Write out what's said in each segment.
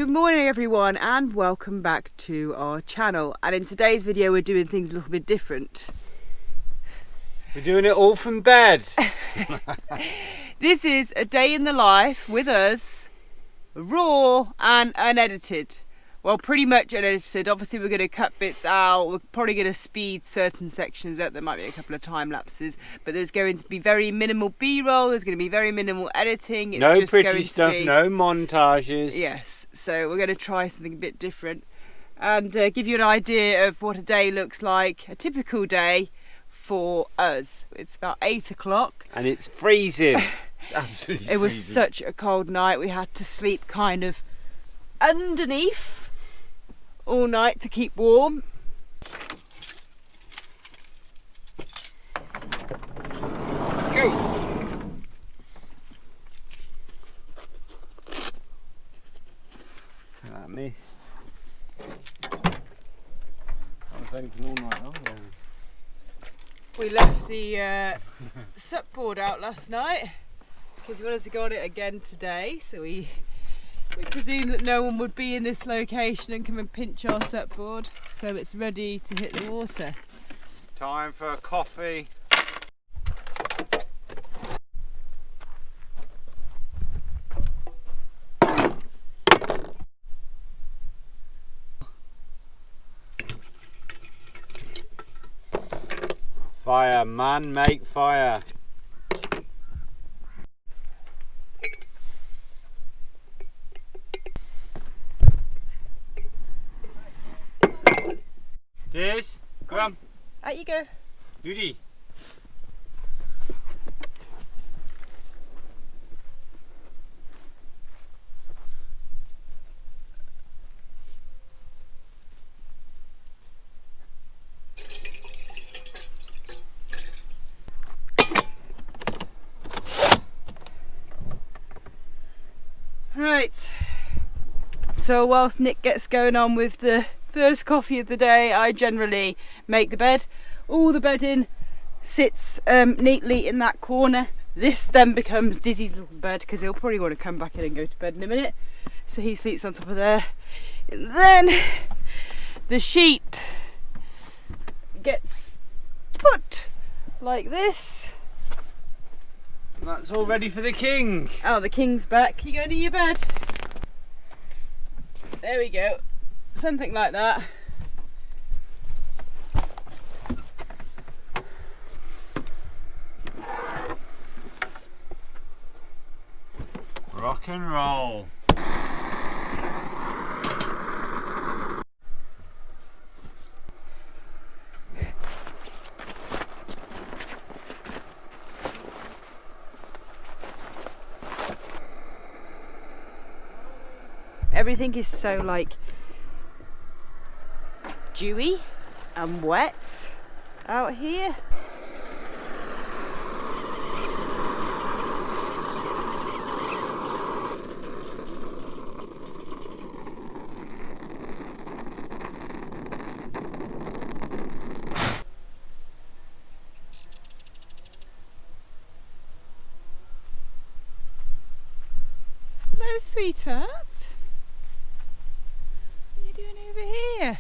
Good morning everyone and welcome back to our channel, and in today's video we're doing things a little bit different. We're doing it all from bed. This is a day in the life with us, raw and unedited. Well, pretty much unedited. Obviously we're going to cut bits out, we're probably going to speed certain sections up, there might be a couple of time lapses, but there's going to be very minimal B-roll, there's going to be very minimal editing. It's no just pretty going stuff, to be... no montages. Yes, so we're going to try something a bit different and give you an idea of what a day looks like, a typical day for us. It's about 8 o'clock. And it's freezing. Absolutely It was freezing. such a cold night, we had to sleep kind of underneath all night to keep warm. Go! That mist. I was open all night long. We left the sup board out last night because we wanted to go on it again today, so we presumed that no one would be in this location and come and pinch our sup board, so it's ready to hit the water. Time for a coffee. Fire, man, make fire. Diz, come on. Out you go. Judy. Right, so whilst Nick gets going on with the first coffee of the day, I generally make the bed. All the bedding sits neatly in that corner. This then becomes Dizzy's little bed because he'll probably want to come back in and go to bed in a minute, so he sleeps on top of there. And then the sheet gets put like this. That's all ready for the king. Oh, the king's back. You going to your bed? There we go. Something like that. Rock and roll. Everything is so like dewy and wet out here. Hello, sweetheart. What are you doing over here?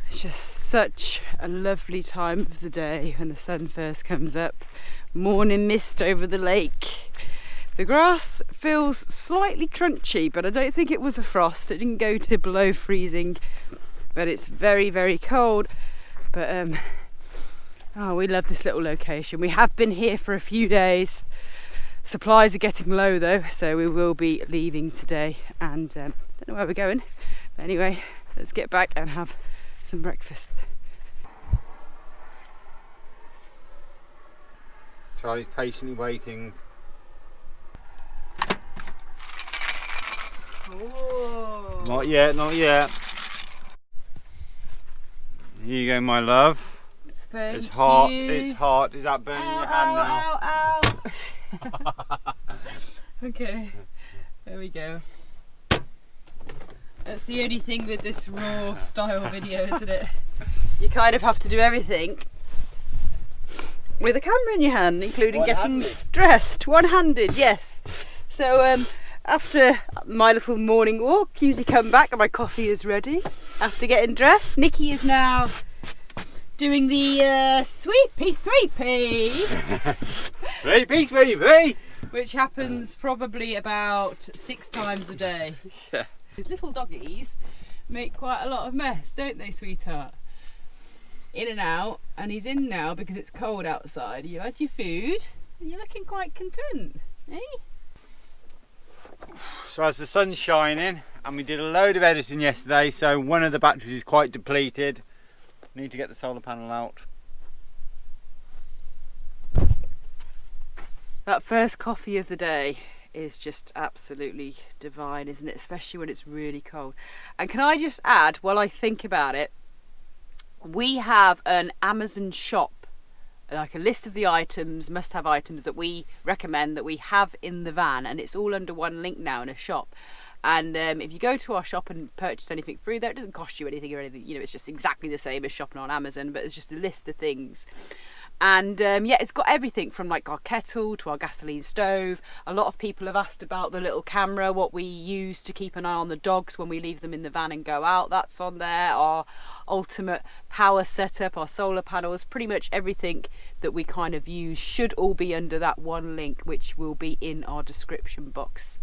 It's just such a lovely time of the day when the sun first comes up. Morning mist over the lake. The grass feels slightly crunchy, but I don't think it was a frost. It didn't go to below freezing, but it's very, very cold. But oh, we love this little location. We have been here for a few days. Supplies are getting low though, so we will be leaving today, and don't know where we're going. But anyway, let's get back and have some breakfast. Charlie's patiently waiting. Oh. Not yet, not yet. Here you go, my love. Thank It's hot, you. it's hot. Is that burning your hand now? Ow, ow. Okay, there we go. That's the only thing with this raw style video, isn't it? You kind of have to do everything with a camera in your hand, including getting dressed. One-handed, yes. So after my little morning walk, usually come back and my coffee is ready. After getting dressed, Nikki is now doing the sweepy. Sweepy. Which happens probably about 6 times a day. Yeah. His little doggies make quite a lot of mess, don't they, sweetheart? In and out, and he's in now because it's cold outside. You had your food and you're looking quite content, eh? So as the sun's shining, and we did a load of editing yesterday, so one of the batteries is quite depleted. Need to get the solar panel out. That first coffee of the day is just absolutely divine, isn't it? Especially when it's really cold. And can I just add, while I think about it, we have an Amazon shop, like a list of the items, must-have items that we recommend that we have in the van, and it's all under one link now in a shop. And if you go to our shop and purchase anything through there, it doesn't cost you anything or anything. You know, it's just exactly the same as shopping on Amazon, but it's just a list of things. And yeah, it's got everything from like our kettle to our gasoline stove. A lot of people have asked about the little camera, what we use to keep an eye on the dogs when we leave them in the van and go out. That's on there. Our ultimate power setup, our solar panels, pretty much everything that we kind of use should all be under that one link, which will be in our description box.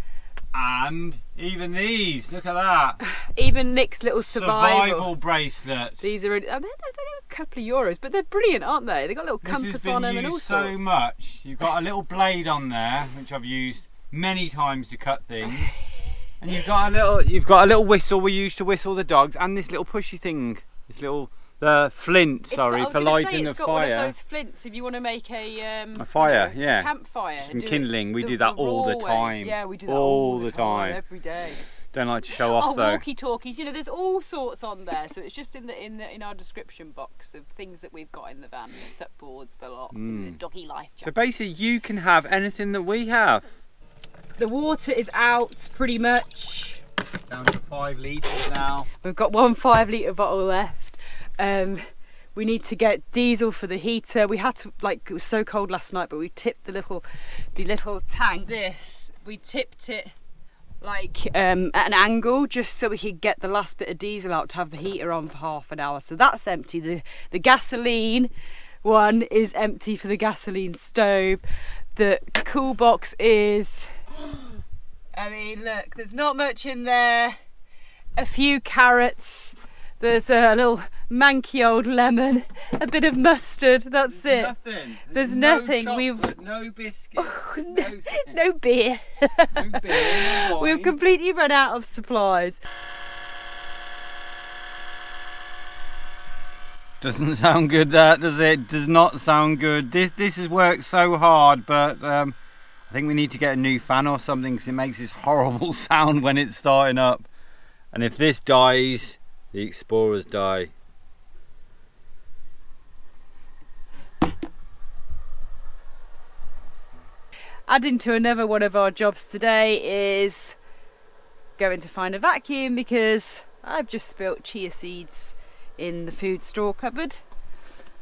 And even these, look at that. Even Nick's little survival bracelets. These are, I mean, they're only a couple of euros, but they're brilliant, aren't they? They've got a little compass on them and all sorts. So much. You've got a little blade on there, which I've used many times to cut things. And you've got a little whistle we use to whistle the dogs, and this little pushy thing, this little flint, sorry, for lighting a fire. It's got one of those flints if you want to make a fire, yeah, campfire. Some kindling. We do that all the time. Yeah, we do that all the time, every day. Don't like to show off though. Walkie-talkies, you know, there's all sorts on there. So it's just in our description box of things that we've got in the van, the set boards, the lot, the doggy life. So basically, you can have anything that we have. The water is out pretty much. Down to 5 litres now. We've got one 5-litre bottle left. We need to get diesel for the heater. We had to, like, it was so cold last night, but we tipped the little tank. We tipped it like at an angle just so we could get the last bit of diesel out to have the heater on for half an hour. So that's empty. The gasoline one is empty for the gasoline stove. The cool box is, I mean, look, there's not much in there. A few carrots. There's a little manky old lemon, a bit of mustard, that's it. Nothing. There's nothing. No biscuits. No beer. No beer, no wine. We've completely run out of supplies. Doesn't sound good, that, does it? Does not sound good. This has worked so hard, but I think we need to get a new fan or something because it makes this horrible sound when it's starting up. And if this dies, the Explorers die. Adding to another one of our jobs today is going to find a vacuum because I've just spilt chia seeds in the food store cupboard.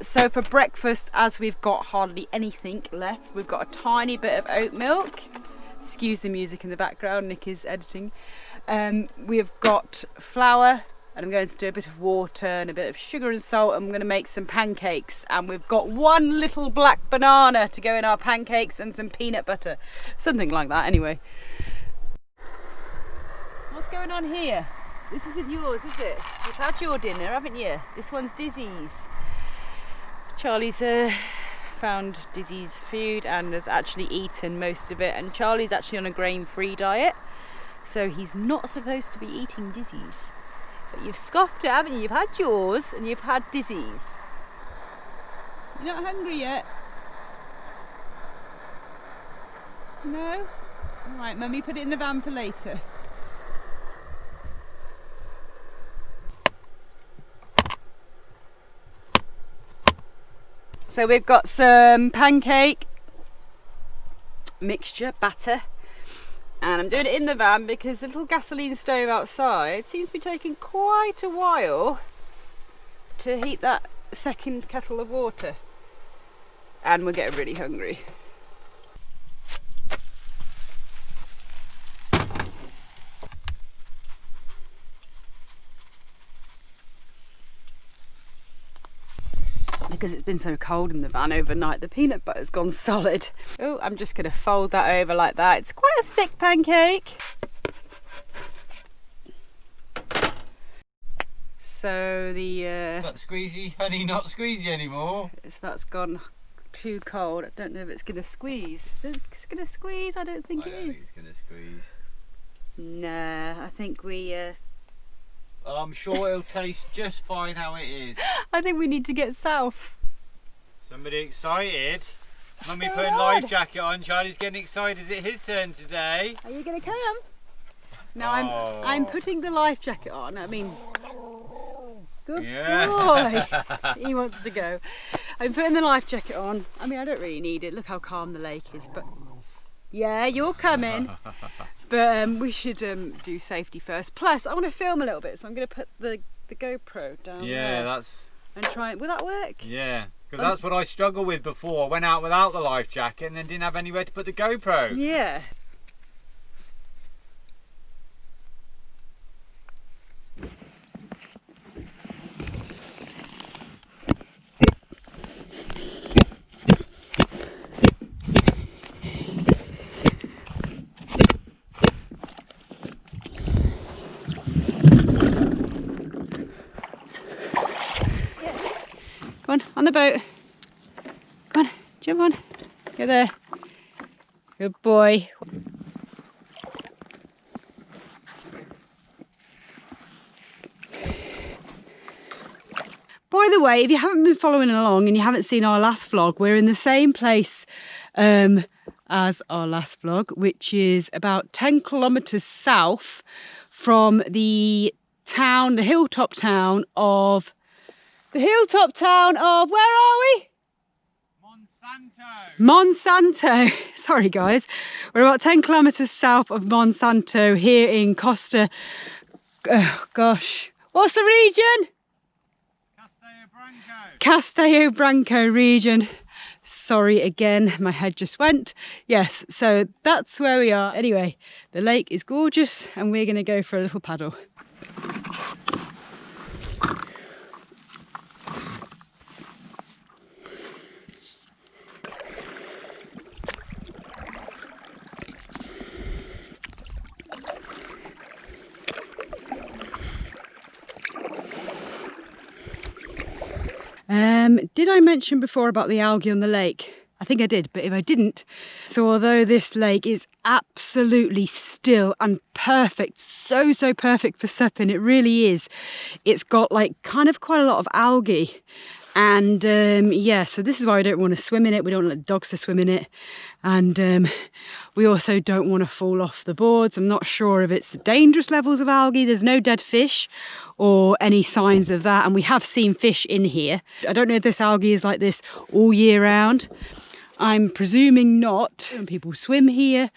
So for breakfast, as we've got hardly anything left, we've got a tiny bit of oat milk. Excuse the music in the background, Nick is editing. We've got flour, and I'm going to do a bit of water and a bit of sugar and salt. I'm going to make some pancakes, and we've got one little black banana to go in our pancakes and some peanut butter, something like that anyway. What's going on here? This isn't yours, is it? You've had your dinner, haven't you? This one's Dizzee's. Charlie's found Dizzee's food and has actually eaten most of it, and Charlie's actually on a grain-free diet, so he's not supposed to be eating Dizzee's. But you've scoffed it, haven't you? You've had yours and you've had Dizzee's. You're not hungry yet? No? Alright, Mummy, put it in the van for later. So we've got some pancake mixture, batter, And I'm doing it in the van because the little gasoline stove outside seems to be taking quite a while to heat that second kettle of water. And we're getting really hungry. Because it's been so cold in the van overnight, the peanut butter's gone solid. Oh, I'm just going to fold that over like that. It's quite a thick pancake. So the... Is that squeezy honey not squeezy anymore? That's gone too cold. I don't know if it's going to squeeze. It's going to squeeze? I don't think it is. I don't think it's going to squeeze. Nah, I think we... I'm sure it'll taste just fine how it is. I think we need to get south. Somebody excited? Mummy putting life jacket on. Charlie's getting excited. Is it his turn today? Are you going to come? No, I'm putting the life jacket on. I mean, good boy. He wants to go. I'm putting the life jacket on. I mean, I don't really need it. Look how calm the lake is. But yeah, you're coming. But we should do safety first. Plus, I want to film a little bit, so I'm going to put the GoPro down there. Yeah, that's... And try it. Will that work? Yeah, because that's what I struggled with before. I went out without the life jacket and then didn't have anywhere to put the GoPro. Yeah. Come on the boat. Come on, jump on. Go there. Good boy. By the way, if you haven't been following along and you haven't seen our last vlog, we're in the same place as our last vlog, which is about 10 kilometres south from the town, the hilltop town of... where are we? Monsanto. Sorry guys. We're about 10 kilometres south of Monsanto here in Costa... oh gosh. What's the region? Castello Branco region. Sorry again, my head just went. Yes, so that's where we are. Anyway, the lake is gorgeous and we're going to go for a little paddle. Did I mention before about the algae on the lake? I think I did, but if I didn't, so although this lake is absolutely still and perfect, so perfect for supping, it really is, it's got like kind of quite a lot of algae. And yeah, so this is why we don't want to swim in it. We don't want the dogs to swim in it. And we also don't want to fall off the boards. I'm not sure if it's dangerous levels of algae. There's no dead fish or any signs of that. And we have seen fish in here. I don't know if this algae is like this all year round. I'm presuming not. People swim here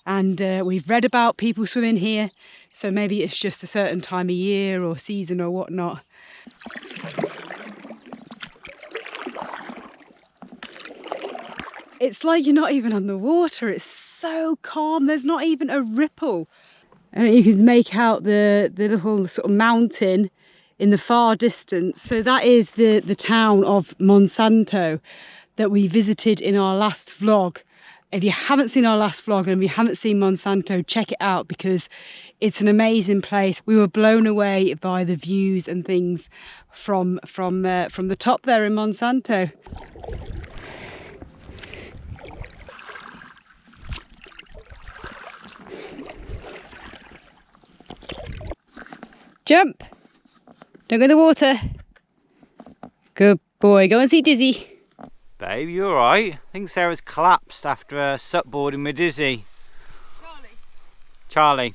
and we've read about people swimming here. So maybe it's just a certain time of year or season or whatnot. It's like you're not even on the water. It's so calm. There's not even a ripple. And you can make out the little sort of mountain in the far distance. So that is the town of Monsanto that we visited in our last vlog. If you haven't seen our last vlog and if you haven't seen Monsanto, check it out because it's an amazing place. We were blown away by the views and things from the top there in Monsanto. Jump! Don't go in the water. Good boy. Go and see Dizzee. Babe, you alright? I think Sarah's collapsed after supboarding with Dizzee. Charlie.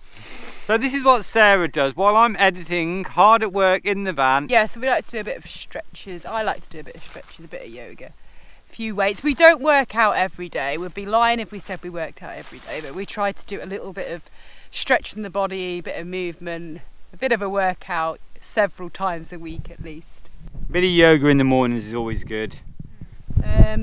So this is what Sarah does while I'm editing, hard at work in the van. Yeah, so we like to do a bit of stretches. I like to do a bit of stretches, a bit of yoga. few weights. We don't work out every day. We'd be lying if we said we worked out every day, but we try to do a little bit of stretching the body, a bit of movement, a bit of a workout several times a week at least. A bit of yoga in the mornings is always good.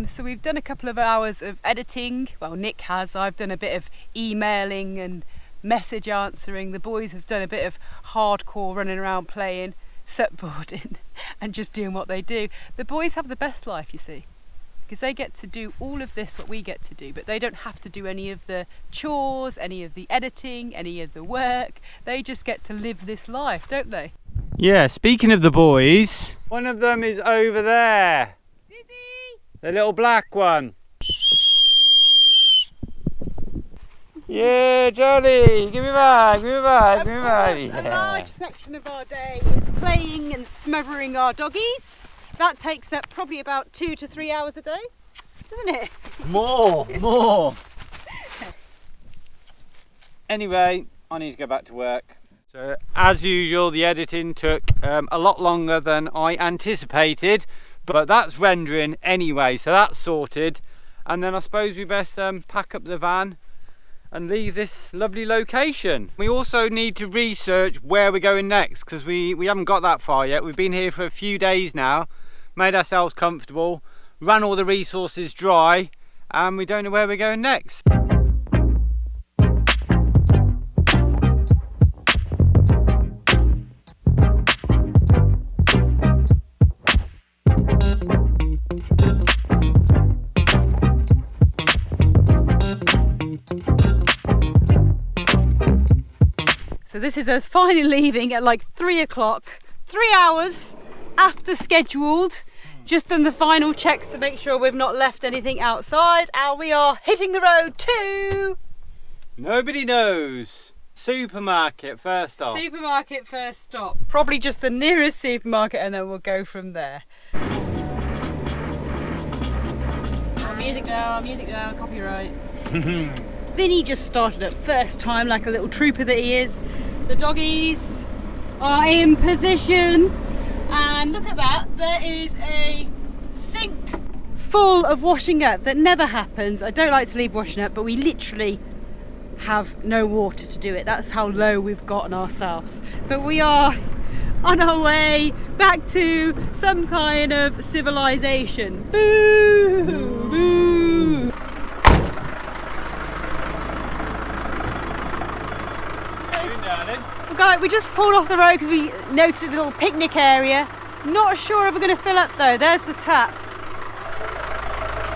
So we've done a couple of hours of editing. Well, Nick has. I've done a bit of emailing and message answering. The boys have done a bit of hardcore running around playing, surfboarding and just doing what they do. The boys have the best life, you see, because they get to do all of this what we get to do, but they don't have to do any of the chores, any of the editing, any of the work. They just get to live this life, don't they? Yeah, speaking of the boys, one of them is over there. Dizzee! The little black one. Yeah, Charlie, give me back, give me back, give me back. A large section of our day is playing and smothering our doggies. That takes up probably about 2 to 3 hours a day, doesn't it? More. Anyway, I need to go back to work. So, as usual, the editing took a lot longer than I anticipated, but that's rendering anyway, so that's sorted. And then I suppose we best pack up the van and leave this lovely location. We also need to research where we're going next, because we haven't got that far yet. We've been here for a few days now, made ourselves comfortable, ran all the resources dry, and we don't know where we're going next. So this is us finally leaving at like 3 o'clock, 3 hours after scheduled. Just done the final checks to make sure we've not left anything outside, and we are hitting the road to... Nobody knows. Supermarket first stop. Supermarket first stop. Probably just the nearest supermarket, and then we'll go from there. Music down, copyright. Vinny just started at first time like a little trooper that he is. The doggies are in position, and look at that, there is a sink full of washing up. That never happens. I don't like to leave washing up, but we literally have no water to do it. That's how low we've gotten ourselves. But we are on our way back to some kind of civilization. Boo! Boo! We just pulled off the road because we noticed a little picnic area. Not sure if we're going to fill up though. There's the tap.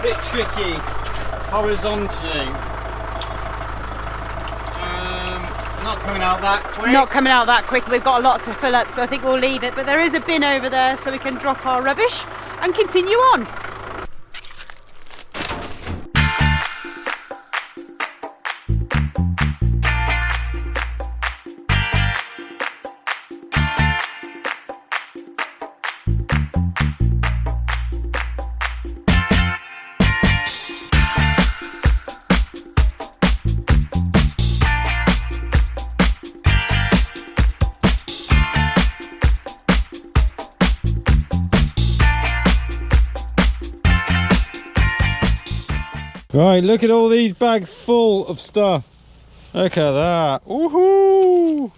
Bit tricky horizontally. Not coming out that quick. Not coming out that quick. We've got a lot to fill up, so I think we'll leave it. But there is a bin over there, so we can drop our rubbish and continue on. Right, look at all these bags full of stuff. Look at that. Woohoo!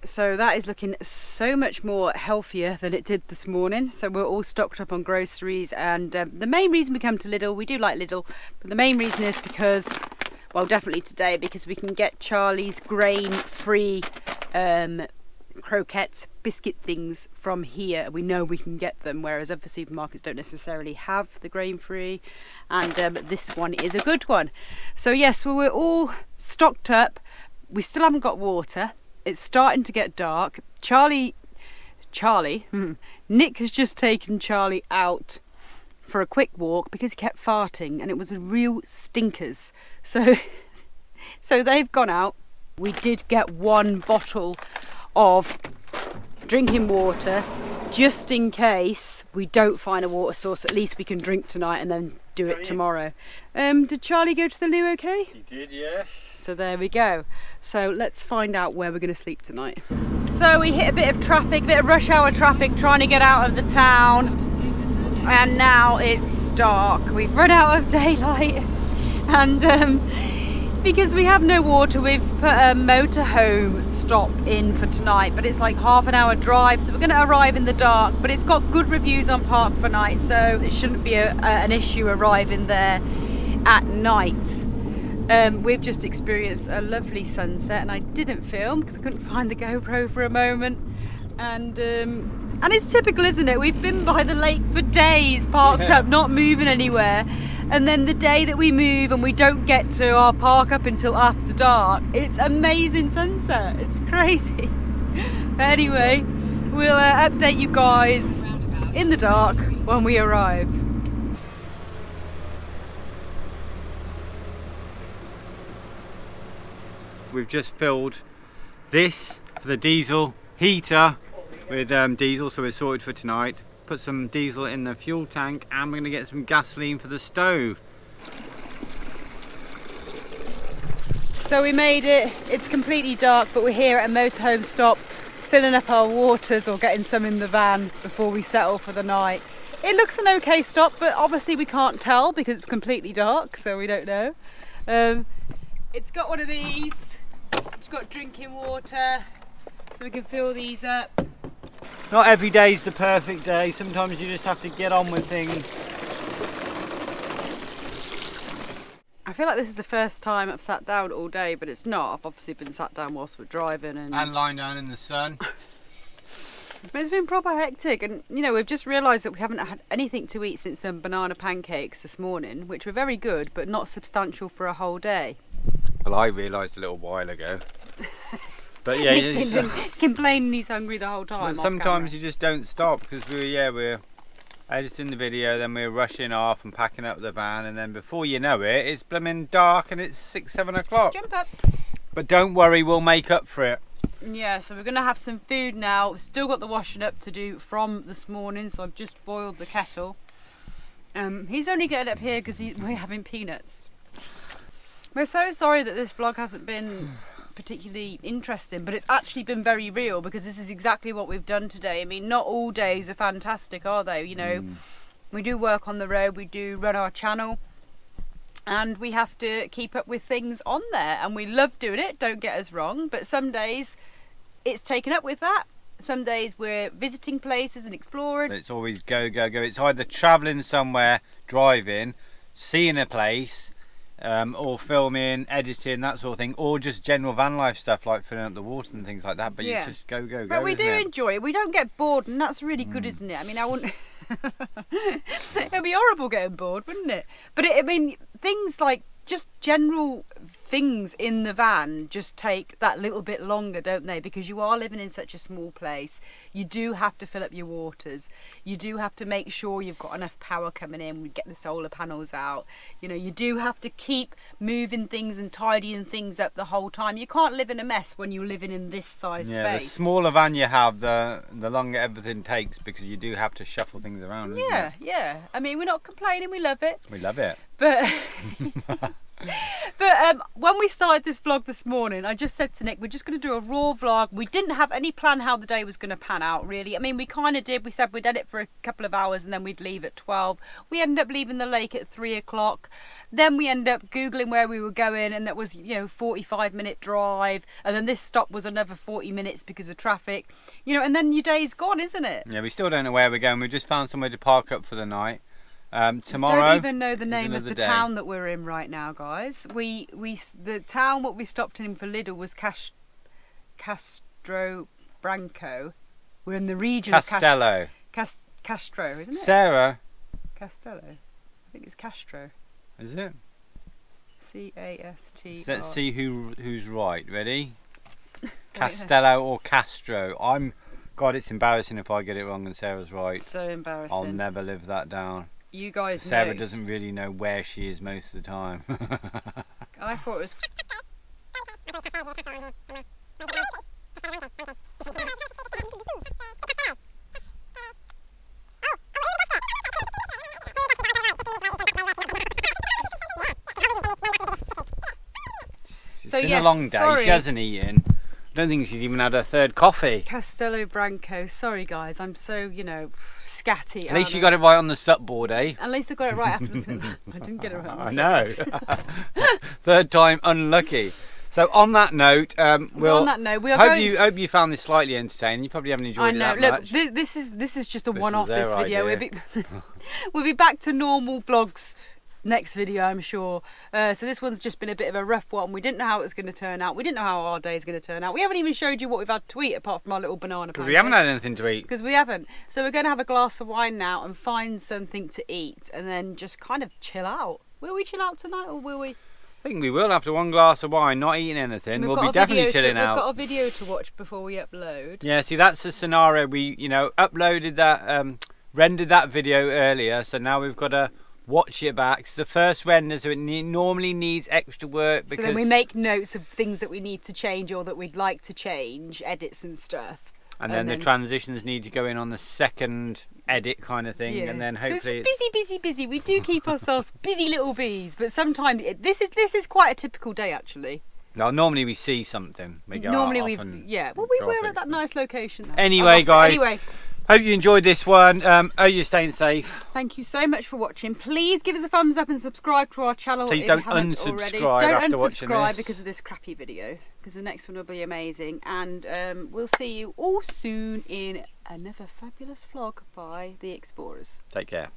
So that is looking so much more healthier than it did this morning. So we're all stocked up on groceries, and the main reason we come to Lidl, we do like Lidl, but the main reason is because, well, definitely today, because we can get Charlie's grain-free croquettes, biscuit things from here. We know we can get them, whereas other supermarkets don't necessarily have the grain-free, and this one is a good one. So yes, well, we're all stocked up. We still haven't got water. It's starting to get dark. Nick has just taken Charlie out for a quick walk because he kept farting and it was a real stinkers. So they've gone out. We did get one bottle of drinking water just in case we don't find a water source. At least we can drink tonight and then do it tomorrow. Did Charlie go to the loo okay? He did, yes. So there we go. So let's find out where we're going to sleep tonight. So we hit a bit of traffic, a bit of rush hour traffic trying to get out of the town. and now it's dark. We've run out of daylight, and because we have no water, we've put a motorhome stop in for tonight, but it's like half an hour drive, so we're going to arrive in the dark, but it's got good reviews on Park for Night, so it shouldn't be an issue arriving there at night. We've just experienced a lovely sunset, and I didn't film because I couldn't find the GoPro for a moment, and it's typical, isn't it? We've been by the lake for days, parked up, not moving anywhere, and then the day that we move and we don't get to our park up until after dark, it's amazing sunset. It's crazy. But anyway, we'll update you guys in the dark when we arrive. We've just filled this for the diesel heater with diesel, so we're sorted for tonight. Put some diesel in the fuel tank, and we're going to get some gasoline for the stove. So we made it. It's completely dark, but we're here at a motorhome stop, filling up our waters or getting some in the van before we settle for the night. It looks an okay stop, but obviously we can't tell because it's completely dark, so we don't know. It's got one of these. It's got drinking water, so we can fill these up. Not every day's the perfect day. Sometimes you just have to get on with things. I feel like this is the first time I've sat down all day, but it's not. I've obviously been sat down whilst we're driving and lying down in the sun. But it's been proper hectic, and you know, we've just realised that we haven't had anything to eat since some banana pancakes this morning, which were very good but not substantial for a whole day. Well, I realised a little while ago. But yeah, he's been complaining he's hungry the whole time. Well, sometimes you just don't stop because we're editing the video, then we're rushing off and packing up the van, and then before you know it, it's blooming dark and it's 6-7 o'clock. Jump up. But don't worry, we'll make up for it. Yeah, so we're going to have some food now. We've still got the washing up to do from this morning, so I've just boiled the kettle. He's only getting up here because we're having peanuts. We're so sorry that this vlog hasn't been particularly interesting, but it's actually been very real because this is exactly what we've done today. I mean, not all days are fantastic, are they? You know, we do work on the road, we do run our channel, and we have to keep up with things on there, and we love doing it, don't get us wrong, but some days it's taken up with that. Some days we're visiting places and exploring. It's always go, go, go. It's either travelling somewhere, driving, seeing a place, or filming, editing, that sort of thing, or just general van life stuff like filling up the water and things like that. But yeah, it's just go, go, go. But we do enjoy it. We don't get bored, and that's really good, isn't it? I mean, I wouldn't. It'd be horrible getting bored, wouldn't it? But I mean, things like just general things in the van just take that little bit longer, don't they? Because you are living in such a small place. You do have to fill up your waters. You do have to make sure you've got enough power coming in. We get the solar panels out. You know, you do have to keep moving things and tidying things up the whole time. You can't live in a mess when you're living in this size space. Yeah, the smaller van you have, the longer everything takes, because you do have to shuffle things around. Yeah, yeah. I mean, we're not complaining. We love it. We love it. But when we started this vlog this morning, I just said to Nick, we're just going to do a raw vlog. We didn't have any plan how the day was going to pan out, really. I mean, we kind of did. We said we'd edit for a couple of hours and then we'd leave at 12. We ended up leaving the lake at 3 o'clock. Then we ended up Googling where we were going, and that was, you know, 45-minute drive. And then this stop was another 40 minutes because of traffic. You know, and then your day's gone, isn't it? Yeah, we still don't know where we're going. We just found somewhere to park up for the night. Tomorrow, don't even know the name of the town that we're in right now, guys. The town what we stopped in for Lidl was Castro Branco. We're in the region Castello. of Castro, isn't it? Sarah. Castello. I think it's Castro. Is it? C-A-S-T. So let's see who's right. Ready? Castello or Castro. God, it's embarrassing if I get it wrong and Sarah's right. So embarrassing. I'll never live that down. You guys Sarah know. doesn't really know where she is most of the time. I thought it was... It's been a long day. Sorry. She hasn't eaten. I don't think she's even had her third coffee. Castello Branco. Sorry guys, I'm so, scatty. At least you got it right on the supboard, eh? At least I got it right after looking at that. I didn't get it right on the I know. Third time unlucky. So on that note, hope you found this slightly entertaining. You probably haven't enjoyed it that much. Look, this is just a one-off. was This their video. idea. We'll be back to normal vlogs next video, I'm sure. So this one's just been a bit of a rough one. We didn't know how it was going to turn out. We didn't know how our day is going to turn out. We haven't even showed you what we've had to eat apart from our little banana pancakes. Because we haven't had anything to eat. Because we haven't. So we're going to have a glass of wine now and find something to eat and then just kind of chill out. Will we chill out tonight or will we? I think we will after one glass of wine, not eating anything. We'll be definitely chilling out. We've got a video to watch before we upload. Yeah, see, that's the scenario. We, uploaded that, rendered that video earlier, so now we've got to watch it back. It's the first render, so it normally needs extra work. Because so then we make notes of things that we need to change or that we'd like to change, edits and stuff. And then the transitions need to go in on the second edit kind of thing, and then hopefully so it's busy. We do keep ourselves busy little bees, but sometimes this is quite a typical day actually. No, normally we see something. We go normally off we were at that nice location. Though. Anyway, guys. Hope you enjoyed this one. You're staying safe. Thank you so much for watching. Please give us a thumbs up and subscribe to our channel. Please don't unsubscribe after watching this. Because of this crappy video. Because the next one will be amazing. And we'll see you all soon in another fabulous vlog by the Explorers. Take care.